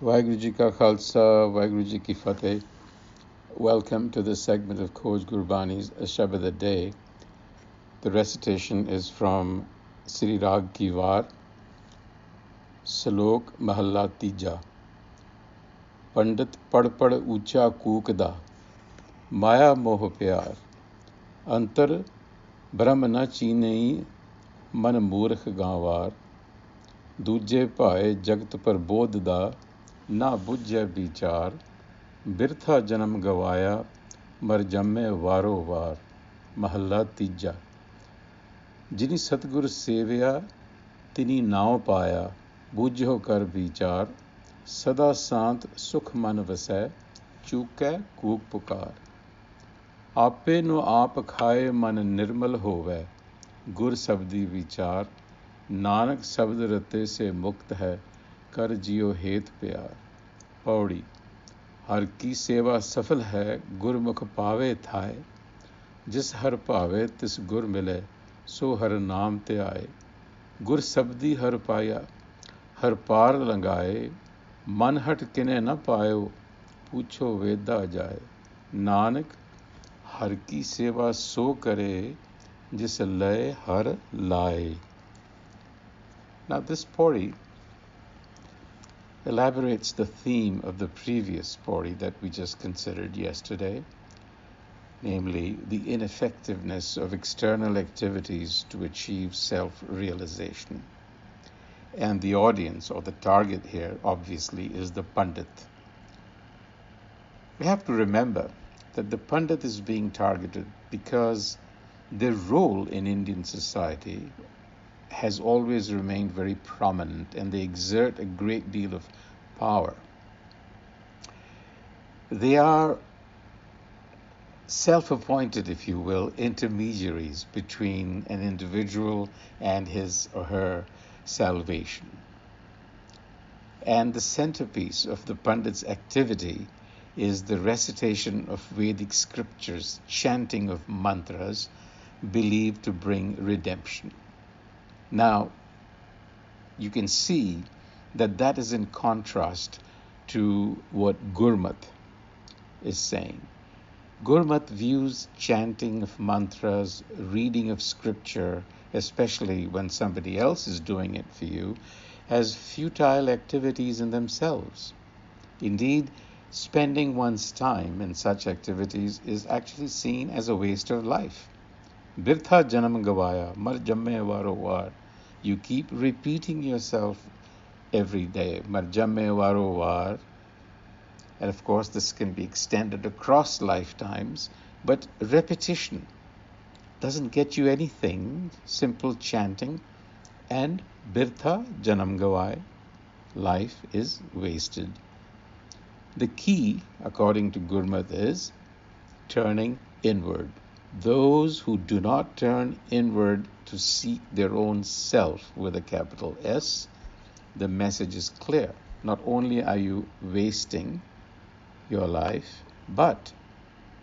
Waheguru Ji Ka Khalsa, Waheguru Ji Ki Fateh. Welcome to this segment of Khoj Gurbani's a-sabad-a-day. The recitation is from Sri Rag Ki War, Salok Mahalla Tija. Pandit Padh Padh Ucha Kukda, Maya Moh Pyar, Antar Brahm na Chinei, Man Murkh Gaawar, Duje Pae Jagat Par Bodh da, Na Bujjai Bichar, Birtha Janam Gawaya, Mar Jamme Waro War, Mahalla Tija. जिनी सतगुर सेविया तिनी नाव पाया, बूझो कर विचार, सदा शांत सुख मन वसै, चूकै कूक पुकार। आपे नो आप खाए मन निर्मल होवै, गुर शब्दी विचार, नानक शब्द रते से मुक्त है, कर जियो हेत प्यार। पौड़ी हर की सेवा सफल है, गुरमुख पावे थाए, जिस हर पावे तिस गुर मिले, सो हर नाम ते आए। गुर शब्दी हर पाया, हर पार लंगाए, मन हट किने न पायो, पूछो वेदा जाए। नानक हर की सेवा सो करे, जिस लय हर लाए। Now this pori elaborates the theme of the previous pori that we just considered yesterday, namely the ineffectiveness of external activities to achieve self-realization. And the audience, or the target here, obviously, is the Pandit. We have to remember that the Pandit is being targeted because their role in Indian society has always remained very prominent, and they exert a great deal of power. They are self-appointed, if you will, intermediaries between an individual and his or her salvation. And the centerpiece of the Pandit's activity is the recitation of Vedic scriptures, chanting of mantras believed to bring redemption. Now, you can see that that is in contrast to what Gurmat is saying. Gurmat views chanting of mantras, reading of scripture, especially when somebody else is doing it for you, as futile activities in themselves. Indeed, spending one's time in such activities is actually seen as a waste of life. Birtha janam gavaya, mar jamme varo var. You keep repeating yourself every day. Mar jamme varo var. And of course, this can be extended across lifetimes, but repetition doesn't get you anything. Simple chanting and birtha janam gavaya, life is wasted. The key, according to Gurmat, is turning inward. Those who do not turn inward to seek their own self with a capital S, the message is clear. Not only are you wasting your life, but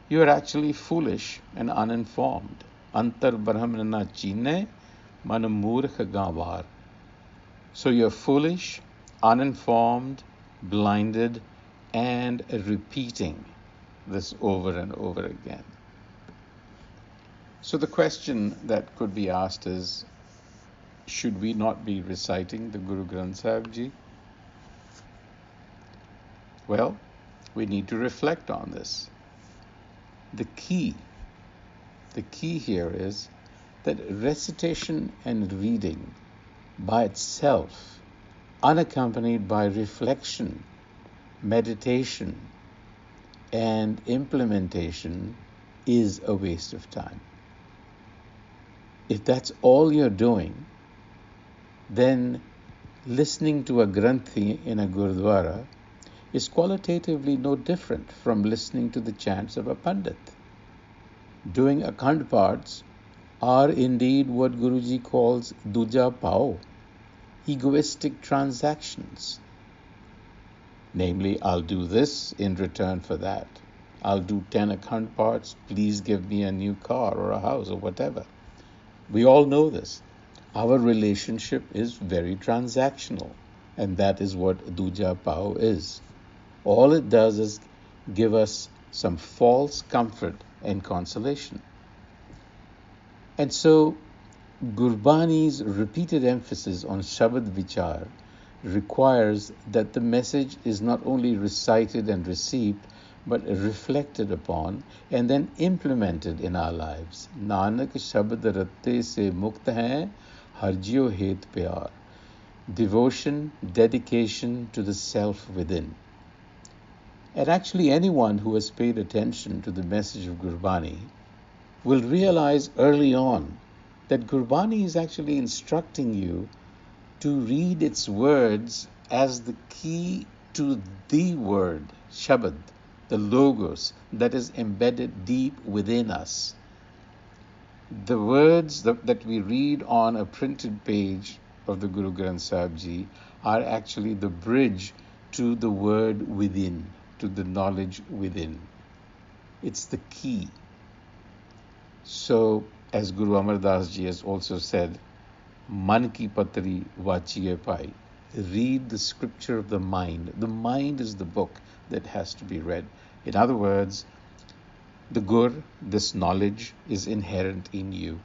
you are actually foolish and uninformed. Antar Brahm na chine, man murkh gaawar. So you're foolish, uninformed, blinded, and repeating this over and over again. So the question that could be asked is, should we not be reciting the Guru Granth Sahib Ji? Well, we need to reflect on this. The key here is that recitation and reading by itself, unaccompanied by reflection, meditation, and implementation, is a waste of time. If that's all you're doing, then listening to a Granthi in a Gurdwara is qualitatively no different from listening to the chants of a Pandit. Doing Akhand Paths are indeed what Guruji calls duja pao, egoistic transactions. Namely, I'll do this in return for that. I'll do 10 Akhand Paths, please give me a new car or a house or whatever. We all know this. Our relationship is very transactional. And that is what Duja Pao is. All it does is give us some false comfort and consolation. And so Gurbani's repeated emphasis on Shabad Vichar requires that the message is not only recited and received, but reflected upon and then implemented in our lives. Nanak Shabad Ratte se Mukta hai, Harjiyo Het Pyar. Devotion, dedication to the self within. And actually, anyone who has paid attention to the message of Gurbani will realize early on that Gurbani is actually instructing you to read its words as the key to the word, Shabad, the Logos that is embedded deep within us. The words that we read on a printed page of the Guru Granth Sahib Ji are actually the bridge to the word within, to the knowledge within. It's the key. So, as Guru Amar Das Ji has also said, Man ki patri vachiye pai. Read the scripture of the mind. The mind is the book that has to be read. In other words, the Gur, this knowledge, is inherent in you.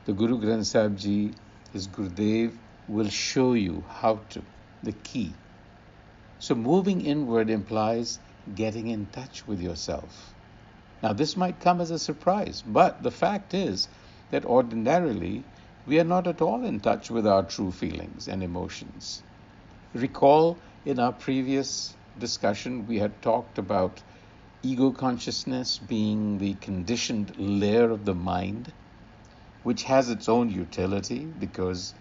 The Guru Granth Sahib Ji, his Gurudev, will show you how to, the key. So moving inward implies getting in touch with yourself. Now this might come as a surprise, but the fact is that ordinarily we are not at all in touch with our true feelings and emotions. Recall in our previous discussion we had talked about ego consciousness being the conditioned layer of the mind, which has its own utility because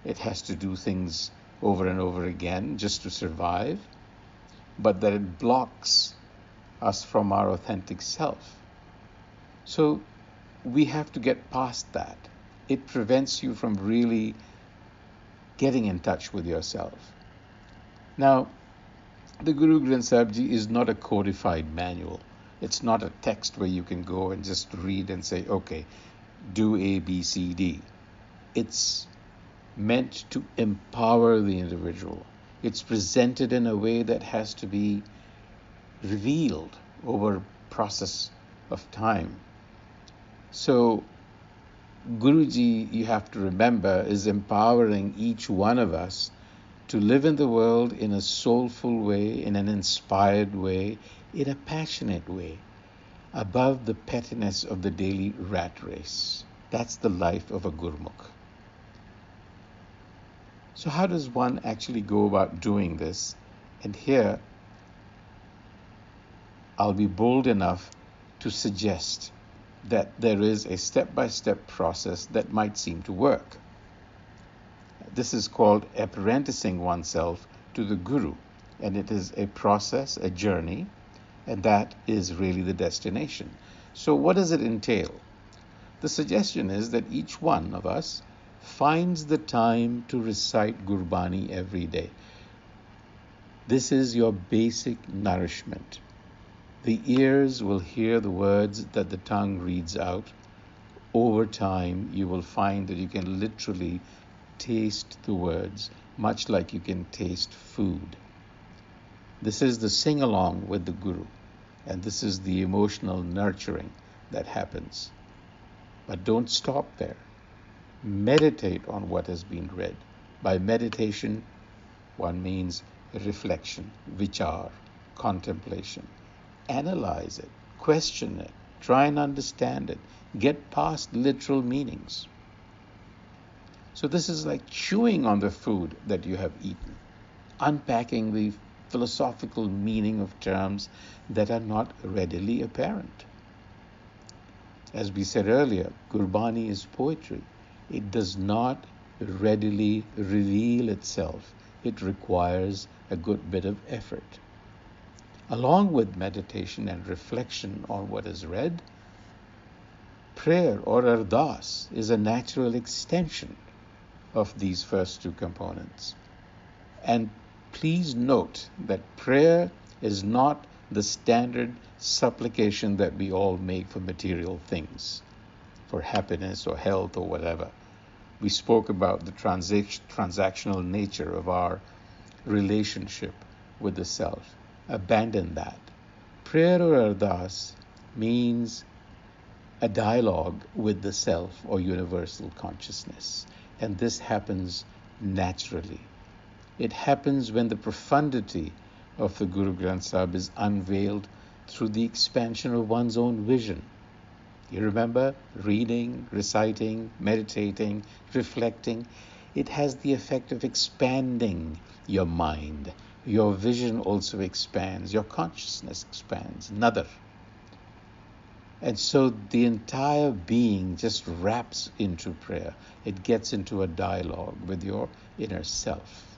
it has to do things over and over again just to survive, but that it blocks us from our authentic self. So we have to get past that. It prevents you from really getting in touch with yourself. Now, the Guru Granth Sahib Ji is not a codified manual. It's not a text where you can go and just read and say, okay, do A, B, C, D. It's meant to empower the individual. It's presented in a way that has to be revealed over a process of time. So Guruji, you have to remember, is empowering each one of us to live in the world in a soulful way, in an inspired way, in a passionate way, above the pettiness of the daily rat race. That's the life of a Gurmukh. So how does one actually go about doing this? And here, I'll be bold enough to suggest that there is a step-by-step process that might seem to work. This is called apprenticing oneself to the Guru, and it is a process, a journey, and that is really the destination. So what does it entail? The suggestion is that each one of us finds the time to recite Gurbani every day. This is your basic nourishment. The ears will hear the words that the tongue reads out. Over time, you will find that you can literally taste the words, much like you can taste food. This is the sing-along with the Guru, and this is the emotional nurturing that happens. But don't stop there. Meditate on what has been read. By meditation, one means reflection, vichar, contemplation. Analyze it, question it, try and understand it, get past literal meanings. So this is like chewing on the food that you have eaten, unpacking the philosophical meaning of terms that are not readily apparent. As we said earlier, Gurbani is poetry. It does not readily reveal itself. It requires a good bit of effort. Along with meditation and reflection on what is read, prayer or ardas is a natural extension of these first two components. And please note that prayer is not the standard supplication that we all make for material things, for happiness or health or whatever. We spoke about the transactional nature of our relationship with the self. Abandon that. Prayer or ardas means a dialogue with the self or universal consciousness. And this happens naturally. It happens when the profundity of the Guru Granth Sahib is unveiled through the expansion of one's own vision. You remember reading, reciting, meditating, reflecting. It has the effect of expanding your mind. Your vision also expands. Your consciousness expands. Nadar. And so the entire being just wraps into prayer. It gets into a dialogue with your inner self.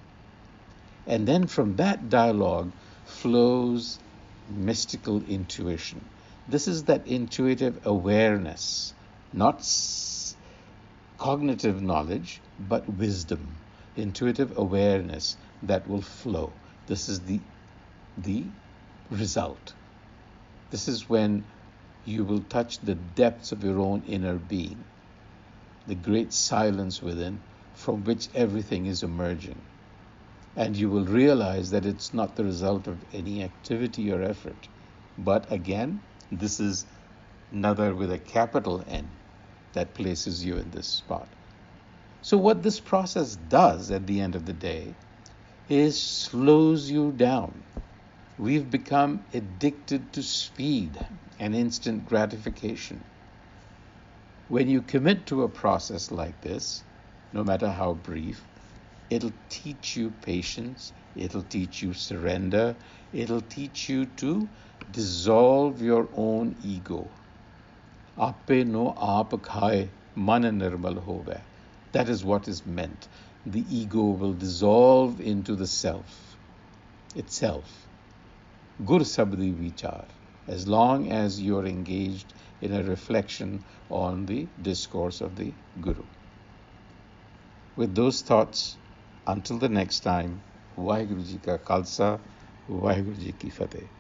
And then from that dialogue flows mystical intuition. This is that intuitive awareness, not cognitive knowledge, but wisdom, intuitive awareness that will flow. This is the result. This is when you will touch the depths of your own inner being, the great silence within from which everything is emerging. And you will realize that it's not the result of any activity or effort, but again, this is Nadar with a capital N that places you in this spot. So what this process does at the end of the day is slows you down. We've become addicted to speed and instant gratification. When you commit to a process like this, no matter how brief, it'll teach you patience, it'll teach you surrender, it'll teach you to dissolve your own ego. Ape no aap khaye, man nirmal hove. That is what is meant. The ego will dissolve into the self itself. Gur sabdi vichar. As long as you're engaged in a reflection on the discourse of the Guru. With those thoughts, until the next time, Vaheguru Ji Ka Khalsa, Vaheguru Ji Ki Fateh.